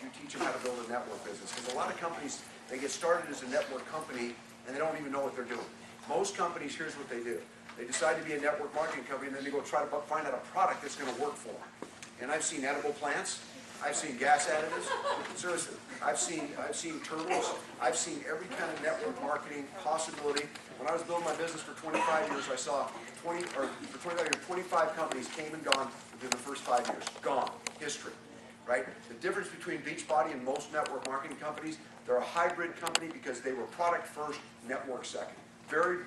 you teach them how to build a network business. Because a lot of companies, they get started as a network company and they don't even know what they're doing. Most companies, here's what they do. They decide to be a network marketing company and then they go try to find out a product that's going to work for them. And I've seen edible plants. I've seen gas additives. Seriously, I've seen turtles. I've seen every kind of network marketing possibility. When I was building my business for 25 years, I saw 25 companies came and gone within the first 5 years. Gone. History. Right? The difference between Beachbody and most network marketing companies, they're a hybrid company because they were product first, network second. Very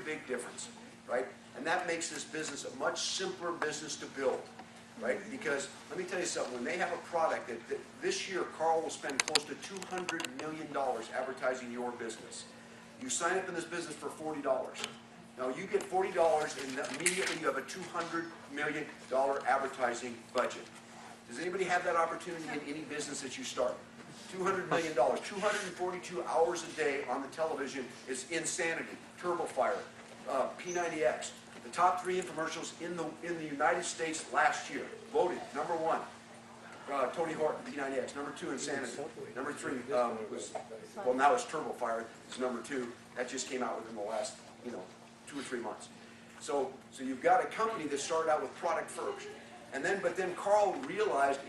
big difference. Right? And that makes this business a much simpler business to build. Right? Because let me tell you something, when they have a product that this year Carl will spend close to $200 million advertising your business. You sign up in this business for $40. Now you get $40 and immediately you have a $200 million advertising budget. Does anybody have that opportunity in any business that you start? $200 million, 242 hours a day on the television is insanity. Turbo Fire, P90X. The top 3 infomercials in the United States last year, voted number 1, Tony Horton, P90X. Number 2, Insanity. Number 3 was, well, now it's Turbo Fire. It's number 2. That just came out within the last, 2 or 3 months. So you've got a company that started out with product first, and then Carl realized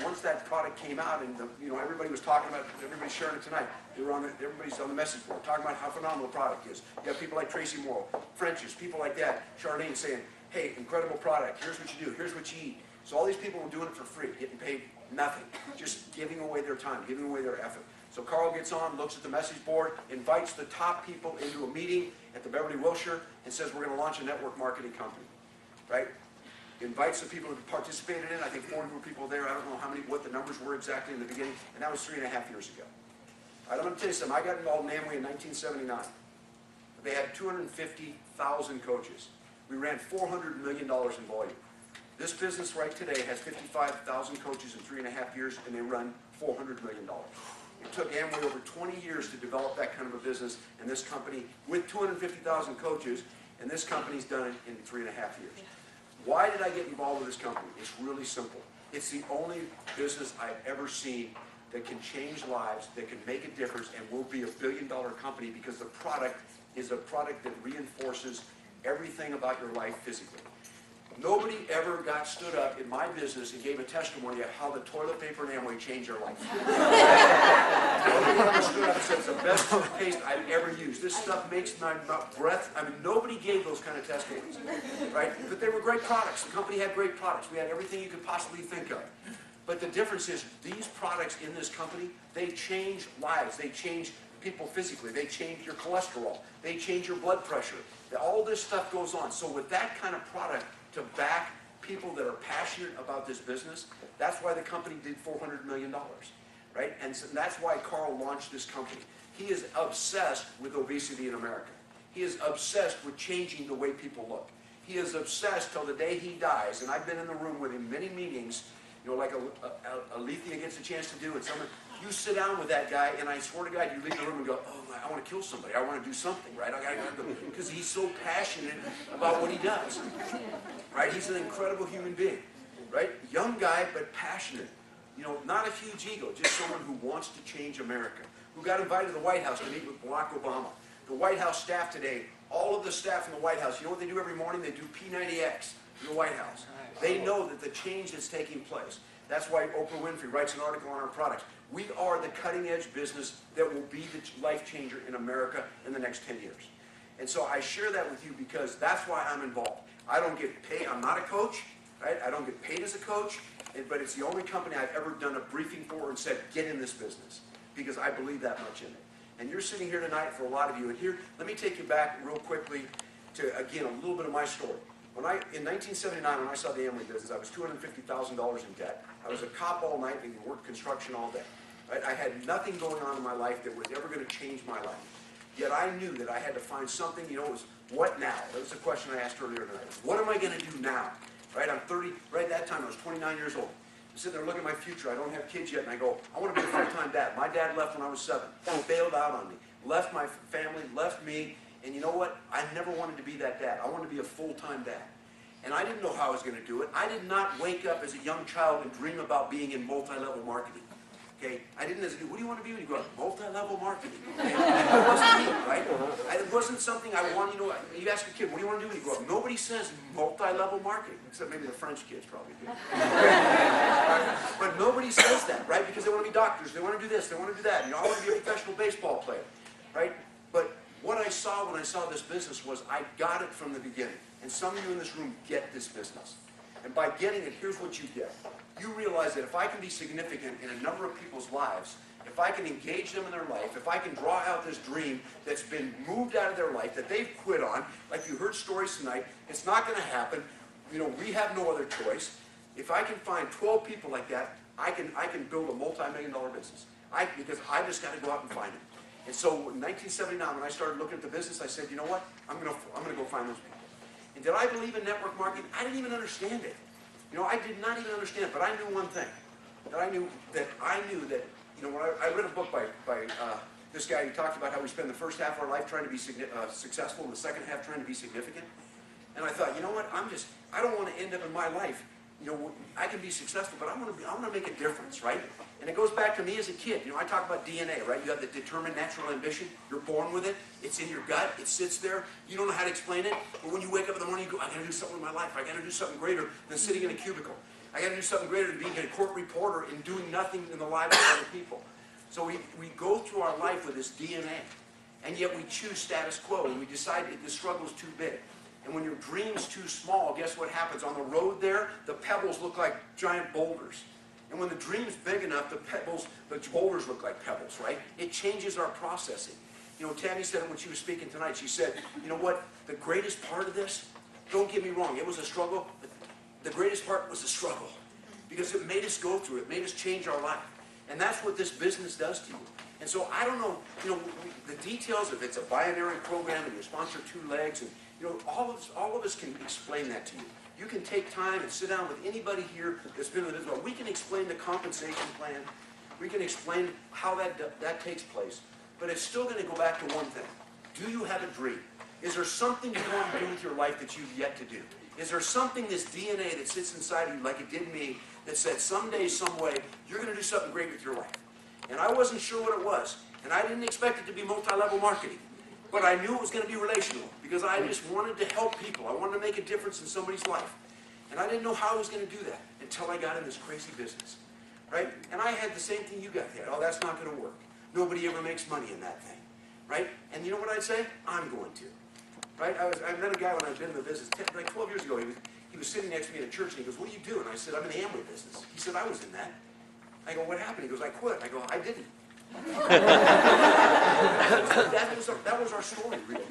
once that product came out and everybody was talking about it, everybody's sharing it tonight. Everybody's on the message board talking about how phenomenal the product is. You have people like Tracy Morrow, French's, people like that, Charlene saying, hey, incredible product, here's what you do, here's what you eat. So all these people were doing it for free, getting paid nothing, just giving away their time, giving away their effort. So Carl gets on, looks at the message board, invites the top people into a meeting at the Beverly Wilshire and says, we're going to launch a network marketing company, right? Invites the people who participated in it. I think 40 people there. I don't know what the numbers were exactly in the beginning, and that was 3.5 years ago. All right, I'm going to tell you something. I got involved in Amway in 1979. They had 250,000 coaches. We ran $400 million in volume. This business right today has 55,000 coaches in 3.5 years, and they run $400 million. It took Amway over 20 years to develop that kind of a business, and this company, with 250,000 coaches, and this company's done it in 3.5 years. Why did I get involved with this company? It's really simple. It's the only business I've ever seen that can change lives, that can make a difference, and will be a billion-dollar company because the product is a product that reinforces everything about your life physically. Nobody ever stood up in my business and gave a testimony of how the toilet paper and Amway changed their life. Nobody ever stood up and said it's the best toothpaste I've ever used. This stuff makes my breath. I mean, nobody gave those kind of testimonies, right? But they were great products. The company had great products. We had everything you could possibly think of. But the difference is these products in this company, they change lives. They change people physically. They change your cholesterol. They change your blood pressure. All this stuff goes on. So with that kind of product, to back people that are passionate about this business, that's why the company did $400 million, right? And so that's why Carl launched this company. He is obsessed with obesity in America. He is obsessed with changing the way people look. He is obsessed till the day he dies, and I've been in the room with him many meetings, like Alethea gets a chance to do, and someone, you sit down with that guy, and I swear to God, you leave the room and go, oh, I want to kill somebody. I want to do something, right? Because he's so passionate about what he does, right? He's an incredible human being, right? Young guy, but passionate. Not a huge ego, just someone who wants to change America, who got invited to the White House to meet with Barack Obama. The White House staff today, all of the staff in the White House, you know what they do every morning? They do P90X in the White House. They know that the change that's taking place. That's why Oprah Winfrey writes an article on our products. We are the cutting edge business that will be the life changer in America in the next 10 years. And so I share that with you because that's why I'm involved. I don't get paid. I'm not a coach, right? I don't get paid as a coach, but it's the only company I've ever done a briefing for and said, get in this business, because I believe that much in it. And you're sitting here tonight for a lot of you. And here, let me take you back real quickly to, again, a little bit of my story. In 1979, when I saw the Amway business, I was $250,000 in debt. I was a cop all night and worked construction all day. Right? I had nothing going on in my life that was ever going to change my life. Yet I knew that I had to find something, it was what now? That was the question I asked earlier tonight. What am I going to do now? Right? I'm 30, right at that time I was 29 years old. I'm sitting there looking at my future. I don't have kids yet, and I go, I want to be a full-time dad. My dad left when I was 7. He bailed out on me, left my family, left me, and you know what? I never wanted to be that dad. I wanted to be a full-time dad. and I didn't know how I was going to do it. I did not wake up as a young child and dream about being in multi-level marketing. Okay, I didn't say, what do you want to be when you grow up? Multi-level marketing. Okay? It wasn't me, right? It wasn't something I wanted, you ask a kid, what do you want to do when you grow up? Nobody says multi-level marketing, except maybe the French kids probably do. But nobody says that, right? Because they want to be doctors, they want to do this, they want to do that. I want to be a professional baseball player, right? But what I saw when I saw this business was I got it from the beginning. And some of you in this room get this business. And by getting it, here's what you get. You realize that if I can be significant in a number of people's lives, if I can engage them in their life, if I can draw out this dream that's been moved out of their life, that they've quit on, like you heard stories tonight, it's not going to happen. We have no other choice. If I can find 12 people like that, I can build a multi-million-dollar business. Because I just got to go out and find it. And so in 1979, when I started looking at the business, I said, you know what? I'm going to go find those people. And did I believe in network marketing? I didn't even understand it. I did not even understand it, but I knew one thing. I knew that, when I read a book by this guy who talked about how we spend the first half of our life trying to be successful and the second half trying to be significant. And I thought, you know what, I don't want to end up in my life, I can be successful, but I want to make a difference, right? And it goes back to me as a kid. I talk about DNA, right? You have the determined natural ambition. You're born with it. It's in your gut. It sits there. You don't know how to explain it. But when you wake up in the morning, you go, I got to do something with my life. I got to do something greater than sitting in a cubicle. I got to do something greater than being a court reporter and doing nothing in the lives of other people. So we go through our life with this DNA. And yet we choose status quo. And we decide that the struggle is too big. And when your dream's too small, guess what happens? On the road there, the pebbles look like giant boulders. And when the dream's big enough, the boulders look like pebbles, right? It changes our processing. Tammy said it when she was speaking tonight. She said, you know what? The greatest part of this, don't get me wrong, it was a struggle, but the greatest part was the struggle. Because it made us go through it, made us change our life. And that's what this business does to you. And so I don't know, the details, if it's a binary program and you sponsor 2 legs, and all of us can explain that to you. You can take time and sit down with anybody here that's been in the business. We can explain the compensation plan. We can explain how that takes place. But it's still going to go back to one thing. Do you have a dream? Is there something you want to do with your life that you've yet to do? Is there something, this DNA that sits inside of you like it did me, that said someday, some way, you're going to do something great with your life? And I wasn't sure what it was. And I didn't expect it to be multi-level marketing. But I knew it was going to be relational because I just wanted to help people. I wanted to make a difference in somebody's life. And I didn't know how I was going to do that until I got in this crazy business. Right? And I had the same thing you got there. Oh, that's not going to work. Nobody ever makes money in that thing. Right? And you know what I'd say? I'm going to. Right? I met a guy when I'd been in the business, like 12 years ago. He was sitting next to me at a church and he goes, what do you do? And I said, I'm in the Amway business. He said, I was in that. I go, what happened? He goes, I quit. I go, I didn't. that was our story, really.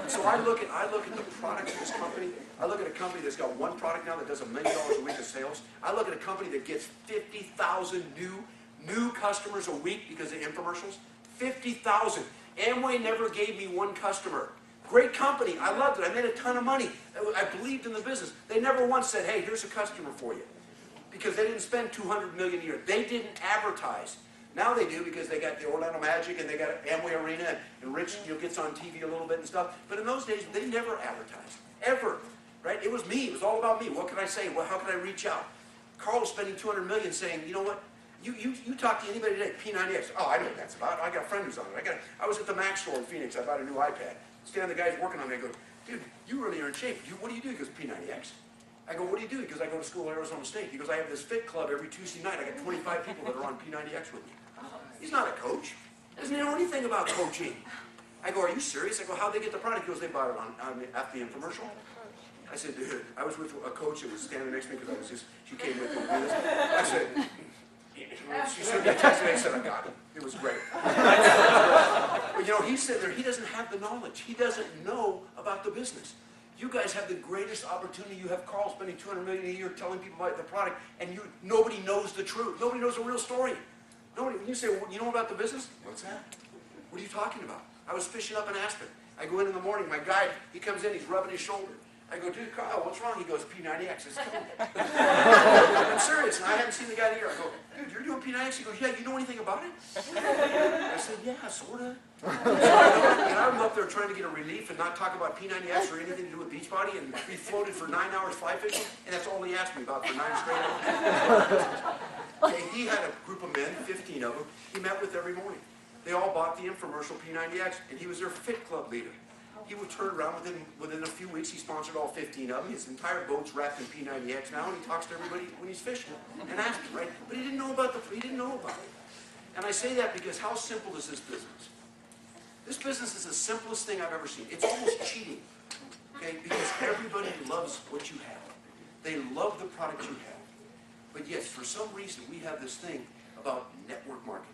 So I look at the products of this company. I look at a company that's got one product now that does $1 million a week of sales. I look at a company that gets 50,000 new customers a week because of infomercials. 50,000. Amway never gave me one customer. Great company. I loved it. I made a ton of money. I believed in the business. They never once said, hey, here's a customer for you. Because they didn't spend $200 million a year. They didn't advertise. Now they do because they got the Orlando Magic and they got Amway Arena and Rich gets on TV a little bit and stuff. But in those days, they never advertised. Ever. Right? It was me. It was all about me. What can I say? Well, how can I reach out? Carl was spending $200 million saying, you know what? You talk to anybody today, P90X. Oh, I know what that's about. I got a friend who's on it. I was at the Mac store in Phoenix. I bought a new iPad. Stand the guy's working on me. I go, dude, you really are in shape. What do you do? He goes, P90X. I go, what do you do? Because I go to school at Arizona State. He goes, I have this fit club every Tuesday night. I got 25 people that are on P90X with me. He's not a coach. Doesn't know anything about coaching. I go, are you serious? I go, how'd they get the product? He goes, they bought it at the infomercial. I said, dude, I was with a coach that was standing next to me because she came with me to do this. I said, she sent me a text and I said, I got it. It was great. But he said there, he doesn't have the knowledge. He doesn't know about the business. You guys have the greatest opportunity. You have Carl spending $200 million a year telling people about the product, and nobody knows the truth. Nobody knows the real story. Nobody. When you say, well, you know about the business? What's that? What are you talking about? I was fishing up in Aspen. I go in the morning. My guide, he comes in. He's rubbing his shoulder. I go, dude, Kyle, what's wrong? He goes, P90X. I said, I'm serious, and I haven't seen the guy in a year. I go, dude, you're doing P90X? He goes, yeah, you know anything about it? I said, yeah, sort of. And I was up there trying to get a relief and not talk about P90X or anything to do with Beachbody, and we floated for 9 hours fly fishing, and that's all he asked me about for 9 straight hours. Okay, he had a group of men, 15 of them, he met with every morning. They all bought the infomercial P90X, and he was their fit club leader. He would turn around within a few weeks. He sponsored all 15 of them. His entire boat's wrapped in P90X now, and he talks to everybody when he's fishing and asks them, right? But he didn't know about it. And I say that because how simple is this business? This business is the simplest thing I've ever seen. It's almost cheating, okay? Because everybody loves what you have. They love the product you have. But yes, for some reason, we have this thing about network marketing.